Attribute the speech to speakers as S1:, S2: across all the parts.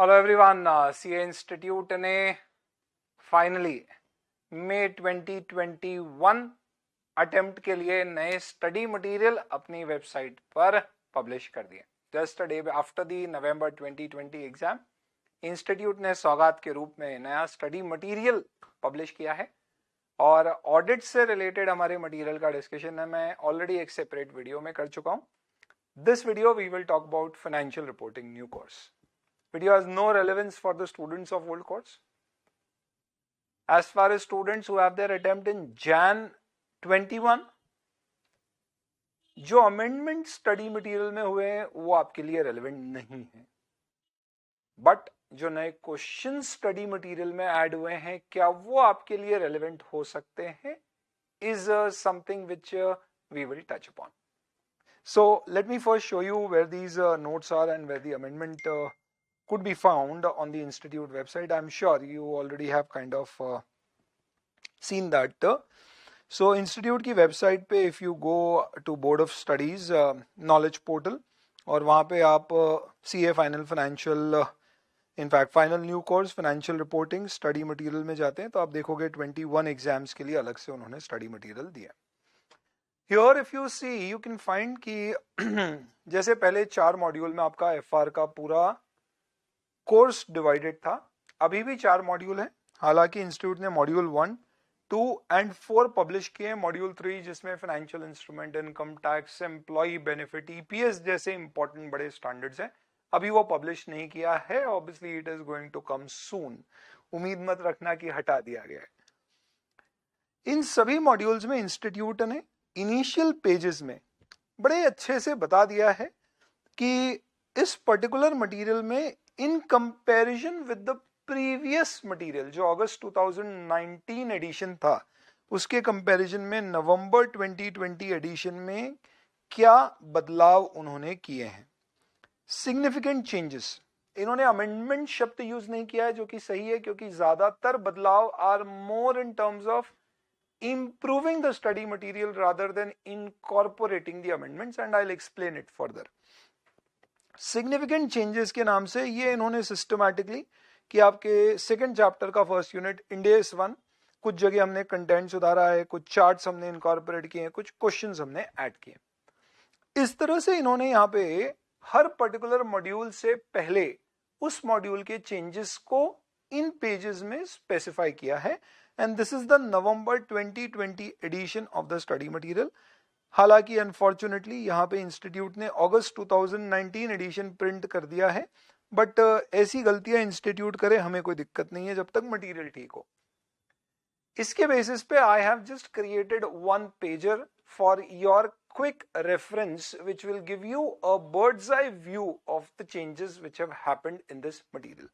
S1: Hello everyone, CA institute ने finally मई 2021 attempt के लिए नए स्टडी मटेरियल अपनी वेबसाइट पर पब्लिश कर दिए। Just a day after the November 2020 exam, institute ने सौगात के रूप में नया स्टडी मटेरियल पब्लिश किया है और ऑडिट से रिलेटेड हमारे मटेरियल का डिस्कशन है मैं ऑलरेडी एक सेपरेट वीडियो में कर चुका हूं। This video we will talk about financial reporting new course. Video has no relevance for the students of old course. As far as students who have their attempt in Jan 21, जो amendment study material में हुए हैं वो आपके लिए relevant नहीं है, but जो नए क्वेश्चन स्टडी मटेरियल में ऐड हुए हैं क्या वो आपके लिए रेलेवेंट हो सकते हैं, is something which we will touch upon. So let me first show you where these notes are and where the amendment could be found on the institute website. I'm sure you already have kind of seen that. So institute की website पे if you go to Board of Studies knowledge portal और वहाँ पे आप CA final financial in fact final new course financial reporting study material में जाते हैं तो आप देखोगे 21 एग्जाम्स के लिए अलग से उन्होंने स्टडी मटेरियल दिया. Here if you see you can find कि जैसे पहले 4 मॉड्यूल में आपका FR का पूरा कोर्स डिवाइडेड था, अभी भी 4 मॉड्यूल हैं. हालांकि इंस्टीट्यूट ने मॉड्यूल 1, 2 एंड 4 पब्लिश किए. मॉड्यूल 3 जिसमें financial instrument, income tax, employ benefit, EPS जैसे इंपॉर्टेंट बड़े स्टैंडर्ड्स हैं, अभी वो पब्लिश नहीं किया है. Obviously it is going to come soon. उम्मीद मत रखना कि हटा दिया गया है. इन सभी मॉड्यूल्स में इंस्टीट्यूट ने इनिशियल पेजेस में बड़े अच्छे से बता दिया है कि इस पर्टिकुलर मटेरियल में in comparison with the previous material जो अगस्त 2019 एडिशन था उसके कंपैरिजन में नवंबर 2020 एडिशन में क्या बदलाव उन्होंने किए हैं. Significant changes. इन्होंने अमेंडमेंट शब्द यूज नहीं किया है जो कि सही है क्योंकि ज्यादातर बदलाव are more in terms of improving the study material rather than incorporating the amendments and I'll explain it further. Significant changes के नाम से ये इन्होंने systematically कि आपके सेकंड चैप्टर का फर्स्ट यूनिट इंडेस 1 कुछ जगह हमने कंटेंट सुधारा है, कुछ चार्ट्स हमने इनकॉर्पोरेट किए हैं, कुछ क्वेश्चंस हमने ऐड किए. इस तरह से इन्होंने यहाँ पे हर पर्टिकुलर मॉड्यूल से पहले उस मॉड्यूल के चेंजेस को इन पेजेस में स्पेसिफाई किया है. And this is the November 2020 edition of the study material. हालांकि अनफॉर्चुनेटली यहाँ पे इंस्टीट्यूट ने अगस्त 2019 एडिशन प्रिंट कर दिया है, बट ऐसी गलतियां इंस्टीट्यूट करे हमें कोई दिक्कत नहीं है जब तक मटेरियल ठीक हो. इसके बेसिस पे I have just created one pager for your quick reference which will give you a bird's eye view of the changes which have happened in this material.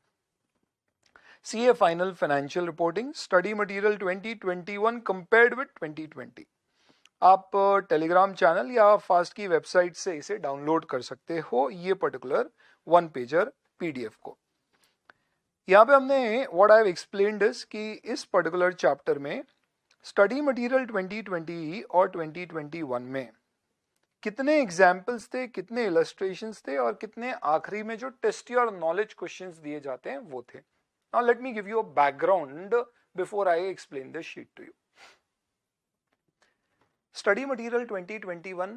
S1: CA Final Financial Reporting Study Material 2021 compared with 2020. आप Telegram channel या fast की website से इसे download कर सकते हो ये particular one pager PDF को. यहाँ पे हमने what I have explained is कि इस पर्टिकुलर चैप्टर में स्टडी मटेरियल 2020 और 2021 में कितने एग्जाम्पल्स थे, कितने इलस्ट्रेशंस थे और कितने आखिरी में जो टेस्ट और नॉलेज क्वेश्चंस दिए जाते हैं वो थे. Now let me give you a background before I explain this sheet to you. Study Material 2021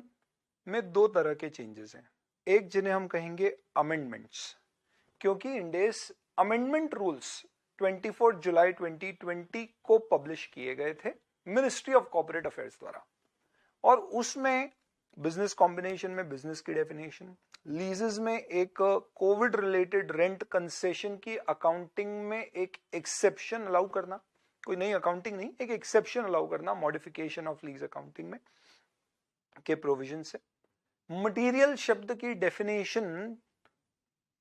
S1: में दो तरह के चेंजेस हैं. एक जिन्हें हम कहेंगे अमेंडमेंट्स, क्योंकि इंडेस अमेंडमेंट रूल्स 24 जुलाई 2020 को पब्लिश किए गए थे मिनिस्ट्री ऑफ कॉर्पोरेट अफेयर्स द्वारा, और उसमें बिजनेस कॉम्बिनेशन में बिजनेस की डेफिनेशन, लीजेस में एक कोविड रिलेटेड रेंट कंसेशन की अकाउंटिंग में एक एक्सेप्शन अलाउ करना, कोई नई अकाउंटिंग नहीं, एक एक्सेप्शन अलाउ करना मॉडिफिकेशन ऑफ लीज अकाउंटिंग में के प्रोविजन से. मटेरियल शब्द की डेफिनेशन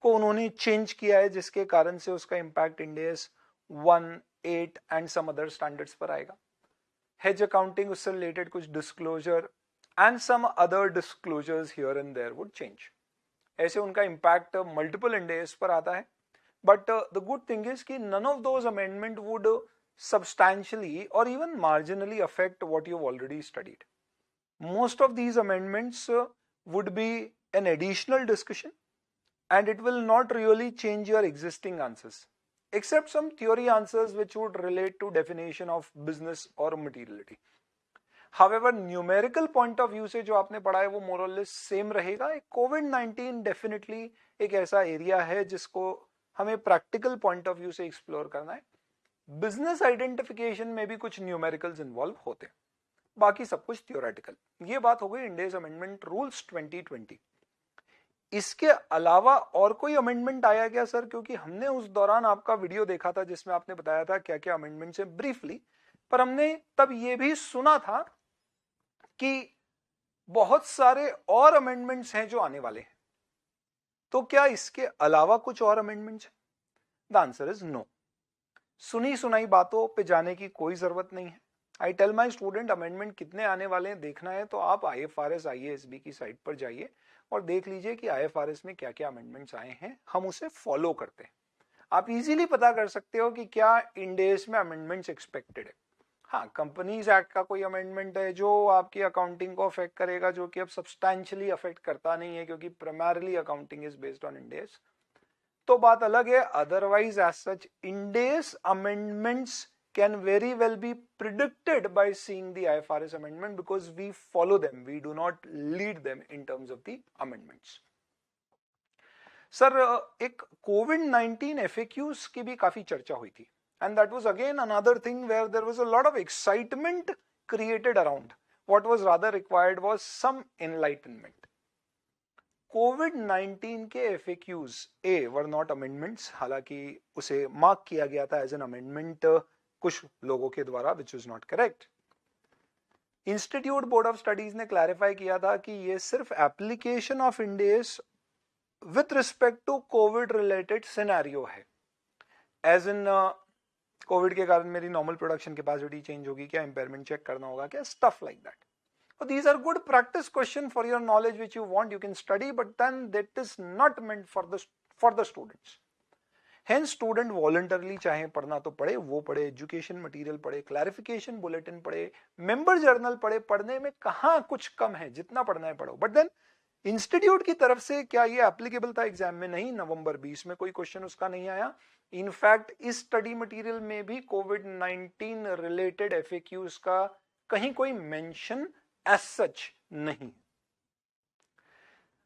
S1: को उन्होंने चेंज किया है जिसके कारण से उसका impact Ind AS 1, 8 and some other standards पर आएगा. हेज अकाउंटिंग उससे रिलेटेड कुछ disclosure and some other disclosures here and there would change. ऐसे उनका impact multiple इंडेस पर आता है, but the good thing is कि none of those amendment would substantially or even marginally affect what you've already studied. Most of these amendments would be an additional discussion and it will not really change your existing answers except some theory answers which would relate to definition of business or materiality. However, numerical point of view से जो आपने पढ़ा है वो मोर और less same रहेगा. कोविड-19 definitely एक ऐसा एरिया है जिसको हमें प्रैक्टिकल पॉइंट ऑफ व्यू से एक्सप्लोर करना है. बिजनेस आइडेंटिफिकेशन में भी कुछ न्यूमेरिकल्स इन्वॉल्व होते हैं, बाकी सब कुछ थियोरेटिकल. ये बात हो गई इंड एज अमेंडमेंट रूल्स 2020. इसके अलावा और कोई अमेंडमेंट आया क्या सर? क्योंकि हमने उस दौरान आपका वीडियो देखा था जिसमें आपने बताया था क्या क्या अमेंडमेंट्स है ब्रीफली, पर हमने तब ये भी सुना था कि बहुत सारे और अमेंडमेंट्स हैं जो आने वाले हैं. तो क्या इसके अलावा कुछ और अमेंडमेंट्स हैं? The answer is no. सुनी सुनाई बातों पे जाने की कोई जरूरत नहीं है. I tell my student amendment कितने आने वाले हैं देखना है तो आप IFRS IASB की साइट पर जाइए और देख लीजिए कि IFRS में क्या क्या अमेंडमेंट्स आए हैं. हम उसे फॉलो करते हैं. आप इजीली पता कर सकते हो कि क्या इंड एज में अमेंडमेंट्स एक्सपेक्टेड है. हाँ, कंपनीज एक्ट का कोई अमेंडमेंट है जो आपकी अकाउंटिंग को अफेक्ट करेगा, जो कि अब सब्सटैंशियली अफेक्ट करता नहीं है क्योंकि primarily accounting is based on Ind AS, तो बात अलग है. Otherwise as such Ind AS amendments can very well be predicted by seeing the IFRS amendment because we follow them, we do not lead them in terms of the amendments. Sir, एक कोविड-19 FAQs की भी काफी चर्चा हुई थी and that was again another thing where there was a lot of excitement created around. What was rather required was some enlightenment. कोविड-19 के FAQs were not amendments, हालांकि उसे मार्क किया गया था एज एन अमेंडमेंट कुछ लोगों के द्वारा, which is not correct. Institute board of studies ने क्लैरिफाई किया था कि ये सिर्फ application of Ind AS with respect to Covid related scenario है. एज इन कोविड के कारण मेरी नॉर्मल प्रोडक्शन कैपेसिटी चेंज होगी क्या, इंपेयरमेंट चेक करना होगा क्या, stuff like that. These are good practice question for your knowledge which you want, you can study, but then that is not meant for the students. Hence student voluntarily चाहे पढ़ना तो पढ़े, वो पढ़े, education material पढ़े, clarification bulletin पढ़े, member journal पढ़े. पढ़ने में कहाँ कुछ कम है, जितना पढ़ना है पढ़ो. बट देन इंस्टीट्यूट की तरफ से क्या ये एप्लीकेबल था एग्जाम में? नहीं. नवंबर 20 में कोई क्वेश्चन उसका नहीं आया. इनफैक्ट इस स्टडी मटेरियल में भी कोविड-19 रिलेटेड FAQs का कहीं कोई मेंशन एज सच नहीं.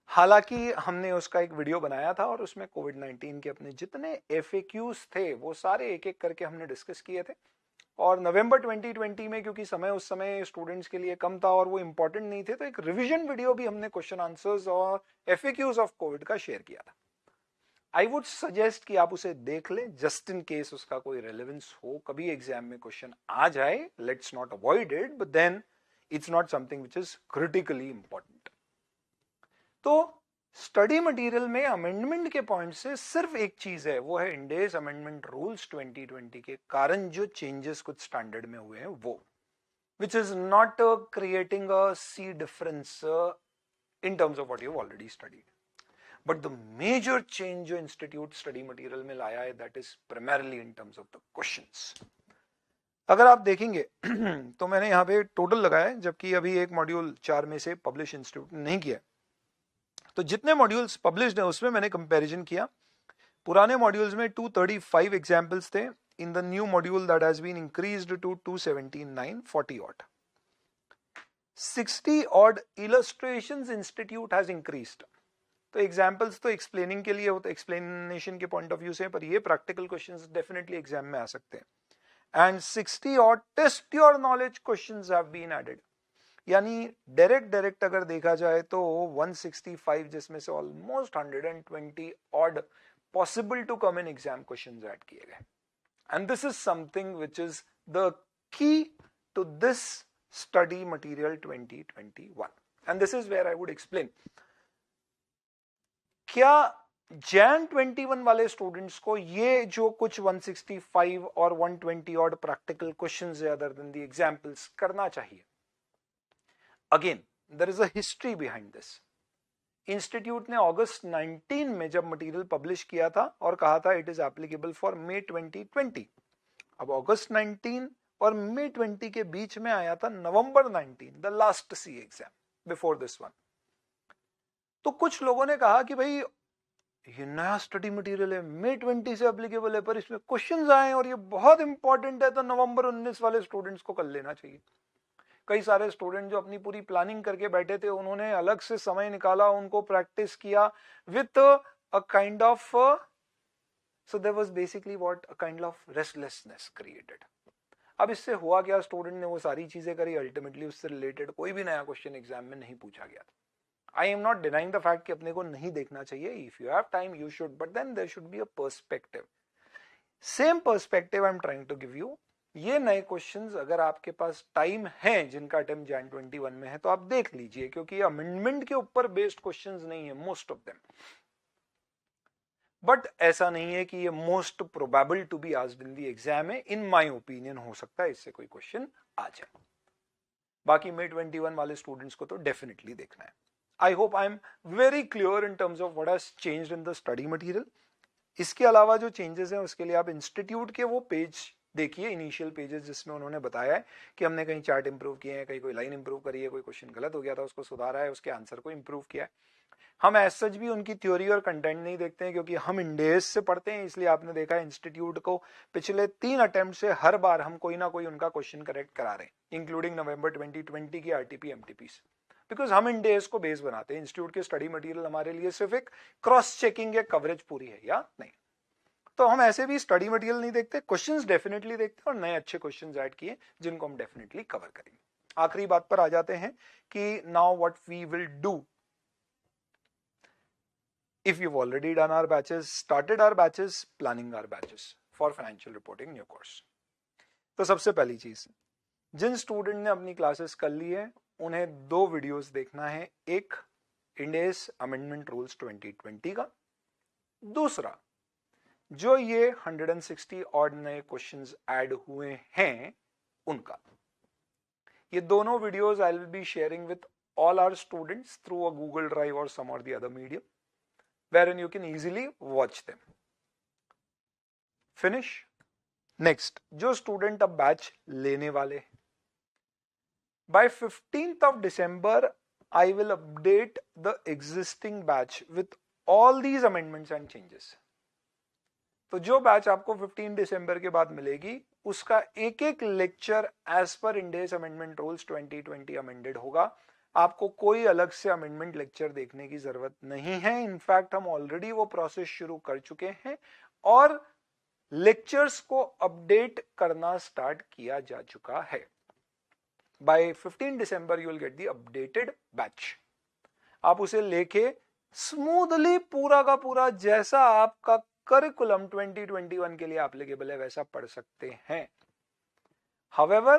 S1: हालांकि हमने उसका एक वीडियो बनाया था और उसमें कोविड-19 के अपने जितने FAQs थे वो सारे एक एक करके हमने डिस्कस किए थे. और नवंबर 2020 में क्योंकि समय उस समय स्टूडेंट्स के लिए कम था और वो इंपॉर्टेंट नहीं थे, तो एक रिवीजन वीडियो भी हमने क्वेश्चन आंसर्स और FAQs ऑफ कोविड का शेयर किया था. आई वुड सजेस्ट कि आप उसे देख लें जस्ट इन केस उसका कोई रेलेवेंस हो, कभी एग्जाम में क्वेश्चन आ जाए. Let's not avoid it, but then it's not something which is critically important. तो स्टडी मटेरियल में अमेंडमेंट के पॉइंट से सिर्फ एक चीज है, वो है इंड एज अमेंडमेंट रूल्स 2020 के कारण जो चेंजेस कुछ स्टैंडर्ड में हुए हैं वो, which is not creating a sea difference in terms of what you already studied. But the major change जो इंस्टीट्यूट स्टडी मटेरियल में लाया है that is primarily in terms of the questions. अगर आप देखेंगे तो मैंने यहाँ पे टोटल लगाया है, जबकि अभी एक मॉड्यूल 4 में से पब्लिश इंस्टीट्यूट नहीं किया. तो जितने मॉड्यूल्स पब्लिश्ड हैं उसमें मैंने कंपैरिजन किया. पुराने मॉड्यूल्स में 235 एग्जांपल्स थे. In the new module that has been increased to 279, 40 odd. 60 odd illustrations institute has increased. तो एग्जांपल्स तो एक्सप्लेनिंग के लिए होते, एक्सप्लेनेशन के पॉइंट ऑफ व्यू से, पर ये प्रैक्टिकल क्वेश्चंस डेफिनेटली एग्जाम में आ सकते हैं. And 60 odd test your knowledge questions have been added. यानी डायरेक्ट अगर देखा जाए तो 165 जिसमें से almost 120 odd possible to come in exam questions add किए गए. And this is something which is the key to this study material 2021. And this is where I would explain. क्या Jan 21 वाले स्टूडेंट्स को ये जो कुछ 165 और 120 ऑड प्रैक्टिकल क्वेश्चंस है अदर देन द एग्जांपल्स करना चाहिए? Again, there is a history behind this. Institute ने अगस्त 19 में जब मटेरियल पब्लिश किया था और कहा था it is applicable for May 2020. अब अगस्त 19 और मई 20 के बीच में आया था November 19, the last C exam before this one. तो कुछ लोगों ने कहा कि भाई ये नया स्टडी मटेरियल है, मई 20 से एप्लीकेबल है, पर इसमें क्वेश्चंस आए और ये बहुत इंपॉर्टेंट है, तो नवंबर 19 वाले स्टूडेंट्स को कर लेना चाहिए। कई सारे स्टूडेंट जो अपनी पूरी प्लानिंग करके बैठे थे, उन्होंने अलग से समय निकाला, उनको प्रैक्टिस किया with a kind of, so there was basically what, a kind of restlessness created. अब इससे हुआ क्या, स्टूडेंट ने वो सारी चीजें करी, अल्टीमेटली उससे रिलेटेड कोई भी नया क्वेश्चन एग्जाम में नहीं पूछा गया था। I am not denying the fact कि अपने को नहीं देखना चाहिए, if you have time you should, but then there should be a perspective. Same perspective I am trying to give you. ये नए क्वेश्चंस अगर आपके पास टाइम है, जिनका अटेम्प्ट जैन 21 में है, तो आप देख लीजिए, क्योंकि अमेंडमेंट के ऊपर बेस्ड क्वेश्चंस नहीं है मोस्ट ऑफ देम, बट ऐसा नहीं है कि ये most probable to be asked in the exam है। इन माय ओपिनियन हो सकता है इससे कोई क्वेश्चन आ जाए। बाकी मई 21 वाले स्टूडेंट्स को तो डेफिनेटली देखना है। I hope I am very clear in terms of what has changed in the study material. इसके अलावा जो चेंजेस हैं उसके लिए आप इंस्टीट्यूट के वो पेज देखिए, इनिशियल पेजेस, जिसमें उन्होंने बताया है कि हमने कहीं चार्ट इंप्रूव किए हैं, कहीं कोई लाइन इंप्रूव करी है, कोई क्वेश्चन गलत हो गया था उसको सुधारा है, उसके आंसर को इंप्रूव किया है। हम एज सच भी उनकी थ्योरी और कंटेंट नहीं देखते हैं, क्योंकि हम इंडेस से पढ़ते हैं, इसलिए आपने देखा इंस्टीट्यूट को पिछले 3 अटेम्प्ट से हर बार हम कोई ना कोई उनका क्वेश्चन करेक्ट करा रहे हैं, इंक्लूडिंग नवंबर 2020 की आरटीपी एमटीपी से, बिकॉज हम इंडेस को बेस बनाते हैं। इंस्टीट्यूट के स्टडी मटेरियल हमारे लिए सिर्फ एक क्रॉस चेकिंग है, कवरेज पूरी है या नहीं। तो हम ऐसे भी स्टडी मटेरियल नहीं देखते, क्वेश्चंस डेफिनेटली देखते हैं, और नए अच्छे क्वेश्चंस ऐड किए जिनको हम डेफिनेटली कवर करेंगे। आखिरी बात पर आ जाते हैं कि now what we will do. If you've already done our batches, started our batches, planning our batches for financial reporting new course. तो सबसे पहली चीज, जिन स्टूडेंट ने अपनी क्लासेस कर ली है उन्हें 2 वीडियोस देखना है। एक इंड एस अमेंडमेंट रूल्स 2020 का, दूसरा जो ये 160 ऑड नए क्वेश्चंस ऐड हुए हैं उनका। ये दोनों videos I will be sharing with all our students through a Google drive और सम और the other medium, wherein you can easily watch them. Finish. Next, जो स्टूडेंट अब बैच लेने वाले, by 15th of December I will update the existing batch with all these amendments and changes. तो जो batch आपको 15 दिसंबर के बाद मिलेगी उसका एक एक lecture as per Ind AS amendment rules 2020 amended होगा। आपको कोई अलग से अमेंडमेंट लेक्चर देखने की जरूरत नहीं है। इनफैक्ट हम ऑलरेडी वो प्रोसेस शुरू कर चुके हैं और लेक्चर्स को अपडेट करना स्टार्ट किया जा चुका है। By 15 December you will get the updated batch. आप उसे लेके स्मूथली पूरा का पूरा जैसा आपका करिकुलम 2021 के लिए एप्लीकेबल है वैसा पढ़ सकते हैं। However,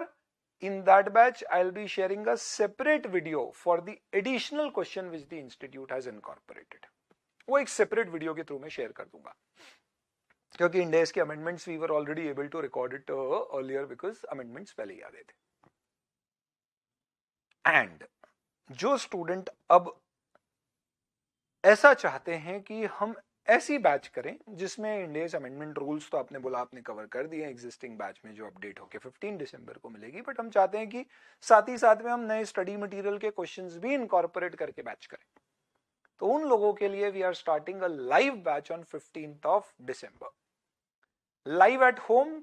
S1: in that batch I'll be sharing a separate video for the additional question which the institute has incorporated. वो एक सेपरेट वीडियो के थ्रू में शेयर कर दूंगा, क्योंकि इंडेस के amendments we were already able to record it earlier because amendments पहले ही आ गए थे। एंड जो स्टूडेंट अब ऐसा चाहते हैं कि हम ऐसी बैच करें जिसमें इंडेस अमेंडमेंट रूल्स तो आपने बोला आपने कवर कर दिए एग्जिस्टिंग बैच में जो अपडेट होके 15 दिसंबर को मिलेगी, बट हम चाहते हैं कि साथ ही साथ में हम नए स्टडी मटेरियल के क्वेश्चंस भी इनकॉर्पोरेट करके बैच करें। तो उन लोगों के लिए we are starting a live batch on 15th of December, live at home,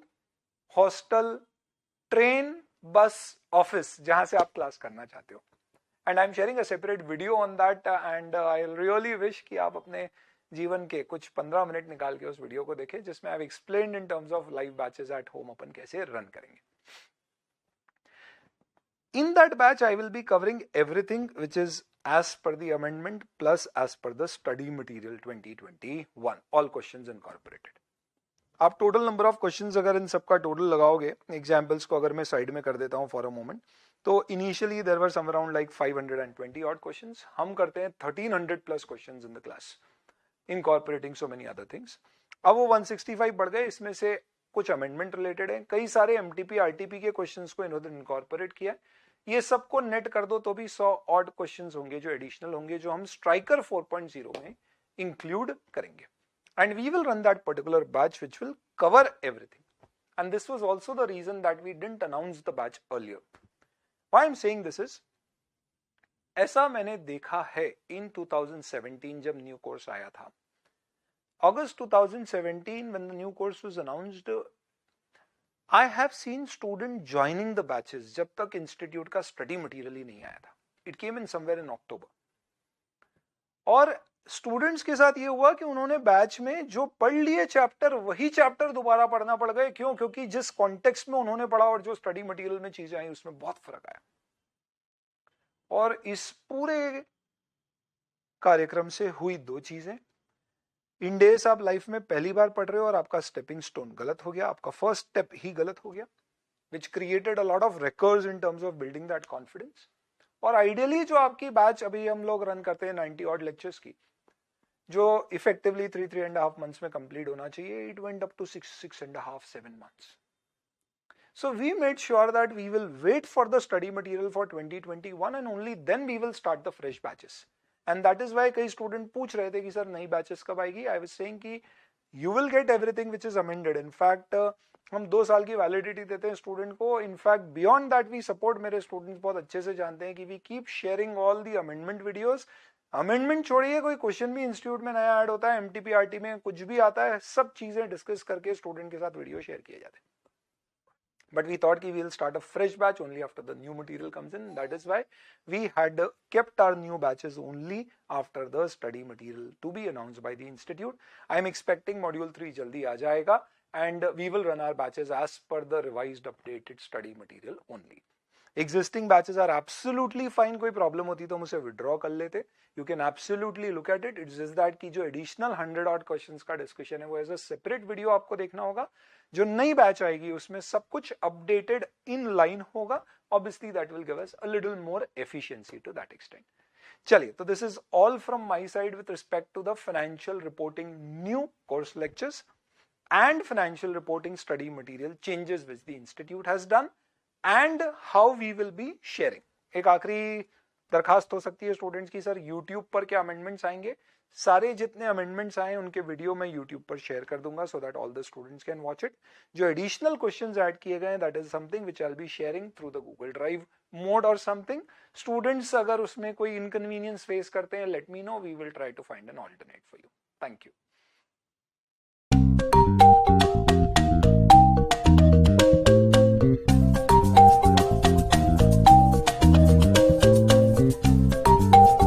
S1: hostel, train, bus, office, जहां से आप क्लास करना चाहते हो। And I am sharing a separate video on that and I really wish कि आप अपने जीवन के कुछ 15 मिनट निकाल के उस वीडियो को देखें जिसमें I have explained in terms of live batches at home अपन कैसे रन करेंगे। In that batch I will be covering everything which is as per the amendment plus as per the study material 2021, all questions incorporated. आप total number of questions अगर इन सबका total लगाओगे, examples को अगर मैं साइड में कर देता हूं फॉर अ मोमेंट, तो initially there were some around like 520 odd questions. हम करते हैं 1300 plus questions in the class incorporating so many other things. अब वो 165 बढ़ गए, इसमें से कुछ अमेंडमेंट रिलेटेड है, कई सारे एमटीपी आरटीपी के क्वेश्चंस को इन्होंने इनकॉर्पोरेट किया। ये सबको नेट कर दो तो भी 100 ऑड क्वेश्चंस होंगे जो एडिशनल होंगे, जो हम स्ट्राइकर 4.0 में इंक्लूड करेंगे। And we will run that particular batch which will cover everything. And this was also the reason that we didn't announce the batch earlier. Why I am saying this is, ऐसा मैंने देखा है इन 2017 जब new course आया था, August 2017, when the new course was announced, I have seen students joining the batches जब तक institute का study material ही नहीं आया था. It came in somewhere in October. और स्टूडेंट्स के साथ ये हुआ कि उन्होंने बैच में जो पढ़ लिए चैप्टर वही चैप्टर दोबारा पढ़ना पड़ गए. क्यों? क्योंकि जिस कॉन्टेक्स्ट में उन्होंने पढ़ा और जो स्टडी मटेरियल में चीजें आई उसमें बहुत फर्क आया. और इस पूरे कार्यक्रम से हुई दो चीजें. इन डेज आप लाइफ में पहली बार पढ़ रहे हो और आपका स्टेपिंग स्टोन गलत हो गया, आपका फर्स्ट स्टेप ही गलत हो गया, which created a lot of recurs in terms of building that confidence. और आइडियली जो आपकी बैच अभी हम लोग रन करते हैं 90 ऑड लेक्चर्स की, जो इफेक्टिवली 3.5 मंथ्स में कंप्लीट होना चाहिए, it went up to 6.5-7 months. So we made sure that we will wait for the study material for 2021 and only then we will start the fresh batches. And that is why कई student पूछ रहे थे कि sir नई batches कब आएगी. I was saying कि you will get everything which is amended. In fact, हम 2 साल की वैलिडिटी देते हैं स्टूडेंट को. In fact beyond that we support, मेरे स्टूडेंट्स बहुत अच्छे से जानते हैं कि we keep sharing all the amendment videos. Amendment छोड़िए, कोई क्वेश्चन भी इंस्टीट्यूट में नया ऐड होता है, एमटीपीआरटी में कुछ भी आता है, सब चीजें डिस्कस करके स्टूडेंट के साथ वीडियो शेयर किए जाते हैं. But we thought we will start a fresh batch only after the new material comes in. That is why we had kept our new batches only after the study material to be announced by the institute. I am expecting module 3 jaldi aa jayega and we will run our batches as per the revised updated study material only. Existing batches are absolutely fine. कोई problem होती तो हम उसे withdraw कर लेते. You can absolutely look at it. It's just that कि जो additional 100 odd questions का डिस्कशन है वो एज अ सेपरेट वीडियो आपको देखना होगा. जो नई बैच आएगी उसमें सब कुछ अपडेटेड इन लाइन होगा. Obviously that will give us a little more efficiency to that extent. चलिए, तो this is all from my side with respect to the financial reporting new course lectures and financial reporting study material changes which the institute has done and how we will be sharing. एक आखिरी दरखास्त हो सकती है students की, sir YouTube पर क्या amendments आएंगे. सारे जितने अमेंडमेंट्स आए उनके वीडियो मैं यूट्यूब पर शेयर कर दूंगा so that all the students can watch it. जो एडिशनल क्वेश्चंस ऐड किए गए that is something which I will be sharing through the Google drive mode और समथिंग. स्टूडेंट्स अगर उसमें कोई इनकन्वीनियंस फेस करते हैं, let me know, we will try to find an alternate for you. Thank you.